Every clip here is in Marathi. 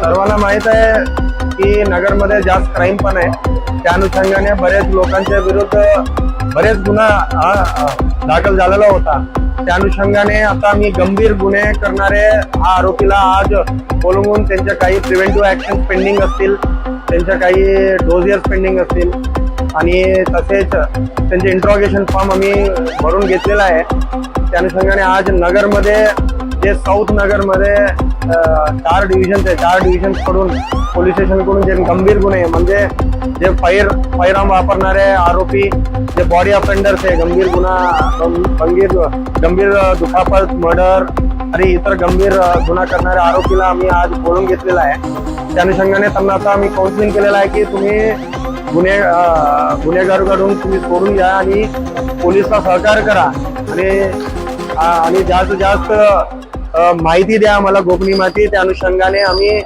सर्वांना माहित आहे की नगरमध्ये जास्त क्राईम पण आहे. त्या अनुषंगाने बरेच लोकांच्या विरुद्ध बरेच गुन्हा दाखल झालेला होता. त्या अनुषंगाने आता आम्ही गंभीर गुन्हे करणारे आरोपीला आज बोलवून त्यांच्या काही प्रिव्हेंटिव्ह ऍक्शन पेंडिंग असतील, त्यांच्या काही डोजियर्स पेंडिंग असतील आणि तसेच त्यांचे इंट्रोगेशन फॉर्म आम्ही भरून घेतलेला आहे. त्या अनुषंगाने आज नगरमध्ये जे साऊथ नगरमध्ये 4 डिव्हिजन्स आहे, 4 डिव्हिजन्स कडून पोलीस स्टेशनकडून जे गंभीर गुन्हे म्हणजे जे फायरआर्म वापरणारे आरोपी, जे बॉडी ऑफेंडर्स आहे, गंभीर गुन्हा, गंभीर दुखापत, मर्डर आणि इतर गंभीर गुन्हा करणाऱ्या आरोपीला आम्ही आज बोलवून घेतलेला आहे. त्या अनुषंगाने त्यांना आता आम्ही काउन्सिलिंग केलेलं आहे की तुम्ही गुन्हेगाराकडून तुम्ही सोडून घ्या आणि पोलिसला सहकार्य करा आणि जास्तीत जास्त माहिती द्या आम्हाला, गोपनीय माहिती. त्या अनुषंगाने आम्ही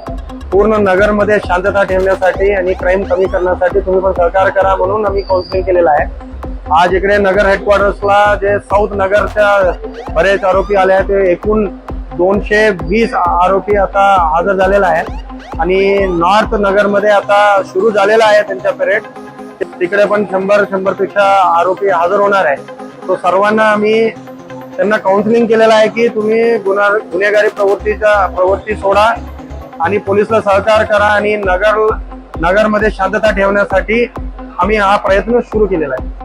पूर्ण नगरमध्ये शांतता ठेवण्यासाठी आणि क्राईम कमी करण्यासाठी तुम्ही पण सहकार्य करा म्हणून आम्ही काउन्सिलिंग केलेलं आहे. आज इकडे नगर हेडक्वार्टर्सला जे साऊथ नगरच्या बरेच आरोपी आले आहेत, ते एकूण 220 आरोपी आता हजर झालेला आहे आणि नॉर्थ नगरमध्ये आता सुरू झालेला आहे त्यांचा परेड. तिकडे पण 100 पेक्षा आरोपी हजर होणार आहे. तो सर्वांना आम्ही त्यांना काउन्सिलिंग केलेलं आहे की तुम्ही गुन्हेगारी प्रवृत्ती सोडा आणि पोलिसला सहकार्य करा आणि नगरमध्ये शांतता ठेवण्यासाठी आम्ही हा प्रयत्न सुरू केलेला आहे.